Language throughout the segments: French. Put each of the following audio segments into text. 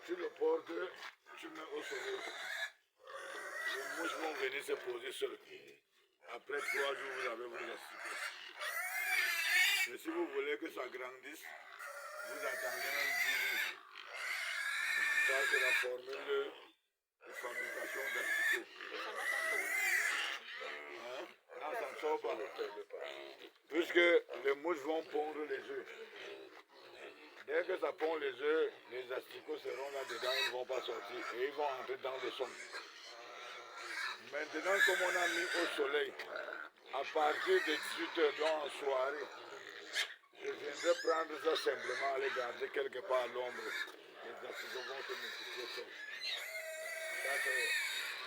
Tu le portes, tu mets au soleil. Les mouches vont venir se poser seules. Après 3 jours, vous avez vos asticots. Mais si vous voulez que ça grandisse, vous attendez même 10 jours. Ça, c'est la formule de fabrication d'asticots. Hein? Non, ça ne sort pas. Puisque les mouches vont pondre les œufs. Dès que ça pond les œufs, les asticots seront là-dedans, ils ne vont pas sortir et ils vont entrer dans le son. Maintenant, comme on a mis au soleil, à partir de 18h, donc en soirée, je viendrai prendre ça simplement, les garder quelque part à l'ombre. Les asticots vont se multiplier seuls. Ça, c'est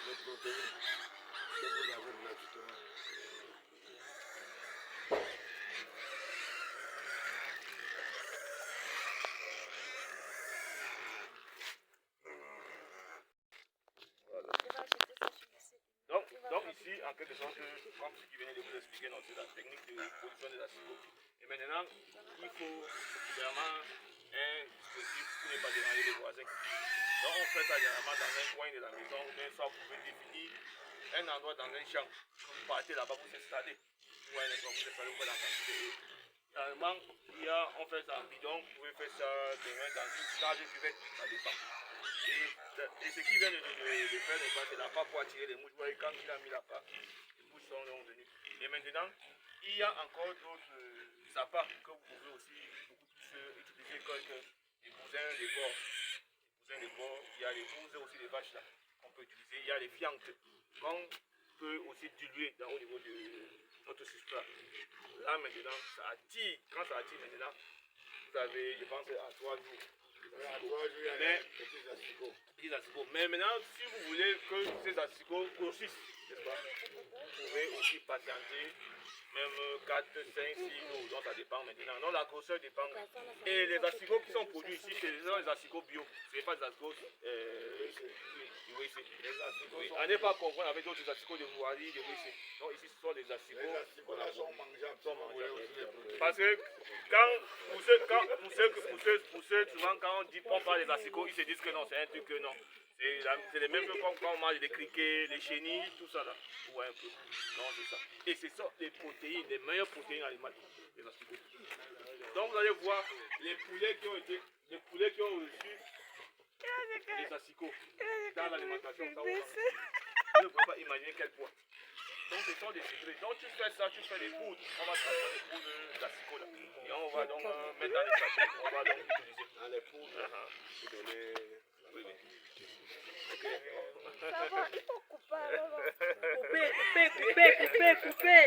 les protéines que vous avez gratuitement. Donc ici, en quelque sorte, comme ce qui venait de vous expliquer, c'est la technique de production des asticots. Et maintenant, il faut vraiment un dispositif pour ne pas déranger les voisins. Donc on fait ça généralement dans un coin de la maison, mais soit vous pouvez définir un endroit dans un champ. Vous partez là-bas pour s'installer. Vous voyez, vous installez pour la quantité. Généralement, on fait ça en bidon, vous pouvez faire ça demain dans une charge cuvette, ça dépend. Et ce qui vient de faire le bas, c'est la part pour attirer les mouches. Vous voyez, quand il a mis la part, les mouches sont venues. Et maintenant, il y a encore d'autres appâts que vous pouvez aussi beaucoup plus utiliser comme les bousins, les porcs. Les bousins, les porcs, il y a les bouses aussi, les vaches là, qu'on peut utiliser. Il y a les fientes qu'on peut aussi diluer au niveau de notre substrat. Là maintenant, ça attire. Quand ça attire maintenant, vous avez, je pense, à 3 jours. Mais, petits asticots. Mais maintenant, si vous voulez que ces asticots grossissent, n'est-ce pas, vous pouvez aussi patienter même 4, 5, 6 jours. Donc ça dépend maintenant. Donc la grosseur dépend. Et les asticots qui sont produits ici, c'est les asticots bio. Ce n'est pas des asticots oui. On n'est pas confondre avec d'autres asticots de voirie, de WC. Donc ici, ce sont des asticots. Les asticots là sont mangeables. Parce que pour ceux, souvent quand on parle des asticots, ils se disent que non, c'est un truc que non. C'est les mêmes choses quand on mange des criquets, les chenilles, tout ça là. Ouais, un peu. Non, c'est ça. Et c'est ça, les protéines, les meilleures protéines animales, les asticots. Donc vous allez voir les poulets qui ont reçu les asticots dans l'alimentation. Vous ne pouvez pas imaginer quel poids. Donc ce sont des secrets. Donc tu fais ça, tu fais des poudres. On va faire des poudres d'asticots là. Et on va donc mettre dans les sachets. On va donc utiliser. Dans les poudres. Pour donner. Oui. Okay. Ça va, il faut couper alors. Couper.